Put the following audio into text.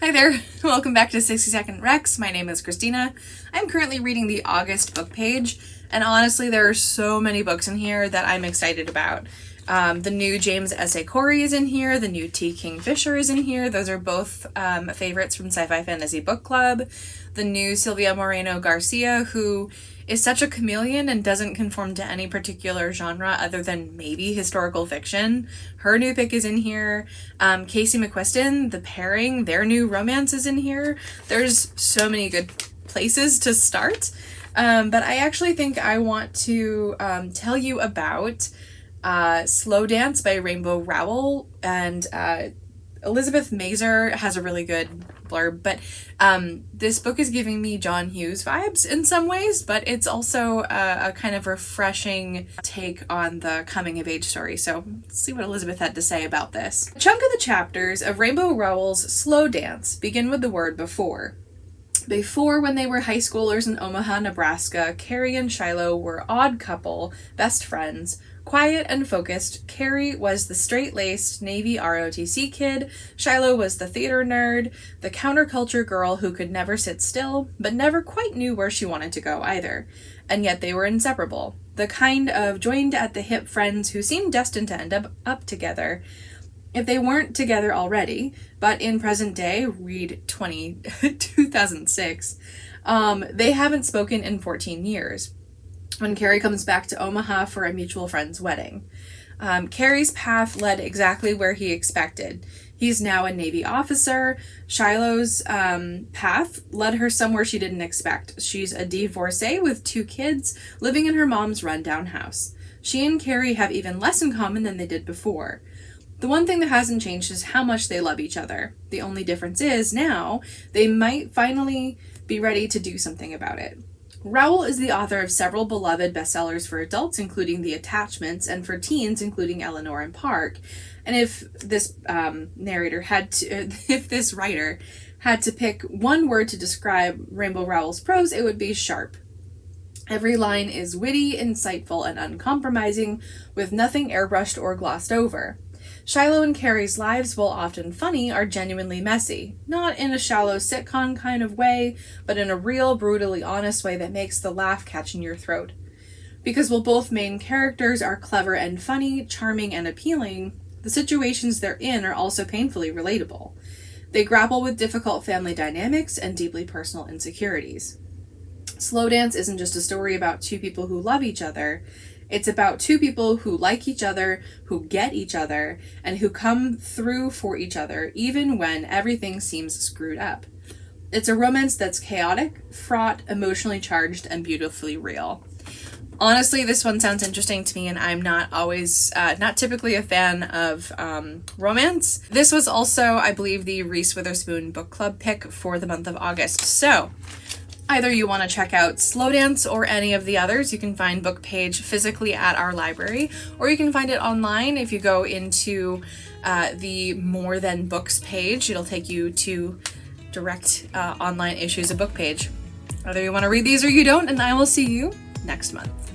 Hi there, welcome back to 60-Second Recs. My name is Christina. I'm currently reading the August Bookpage, and honestly there are so many books in here that I'm excited about. The new James S. A. Corey is in here, the new T. Kingfisher is in here. Those are both favorites from Sci-Fi Fantasy Book Club. The new Silvia Moreno Garcia, who is such a chameleon and doesn't conform to any particular genre other than maybe historical fiction. Her new pick is in here. Casey McQuiston, The Pairing, their new romance is in here. There's so many good places to start. But I actually think I want to tell you about Slow Dance by Rainbow Rowell, and Elizabeth Mazer has a really good blurb, but this book is giving me John Hughes vibes in some ways, but it's also a kind of refreshing take on the coming of age story. So let's see what Elizabeth had to say about this. A chunk of the chapters of Rainbow Rowell's Slow Dance begin with the word before. Before, when they were high schoolers in Omaha, Nebraska, Carrie and Shiloh were odd couple, best friends. Quiet and focused, Carrie was the straight-laced Navy ROTC kid, Shiloh was the theater nerd, the counterculture girl who could never sit still, but never quite knew where she wanted to go either. And yet they were inseparable, the kind of joined-at-the-hip friends who seemed destined to end up together, if they weren't together already, but in present day, read 2006, they haven't spoken in 14 years. When Carrie comes back to Omaha for a mutual friend's wedding. Carrie's path led exactly where he expected. He's now a Navy officer. Shiloh's path led her somewhere she didn't expect. She's a divorcee with 2 kids, living in her mom's rundown house. She and Carrie have even less in common than they did before. The one thing that hasn't changed is how much they love each other. The only difference is, now, they might finally be ready to do something about it. Rowell is the author of several beloved bestsellers for adults, including The Attachments, and for teens, including Eleanor and Park. And if this if this writer had to pick one word to describe Rainbow Rowell's prose, it would be sharp. Every line is witty, insightful, and uncompromising, with nothing airbrushed or glossed over. Shiloh and Carrie's lives, while often funny, are genuinely messy. Not in a shallow sitcom kind of way, but in a real, brutally honest way that makes the laugh catch in your throat. Because while both main characters are clever and funny, charming and appealing, the situations they're in are also painfully relatable. They grapple with difficult family dynamics and deeply personal insecurities. Slow Dance isn't just a story about 2 people who love each other. It's about 2 people who like each other, who get each other, and who come through for each other even when everything seems screwed up. It's a romance that's chaotic, fraught, emotionally charged, and beautifully real. Honestly, this one sounds interesting to me, and I'm not typically a fan of romance. This was also, I believe, the Reese Witherspoon Book Club pick for the month of August. So, either you want to check out Slow Dance or any of the others, you can find Bookpage physically at our library, or you can find it online if you go into the More Than Books page. It'll take you to direct online issues of Bookpage. Whether you want to read these or you don't, and I will see you next month.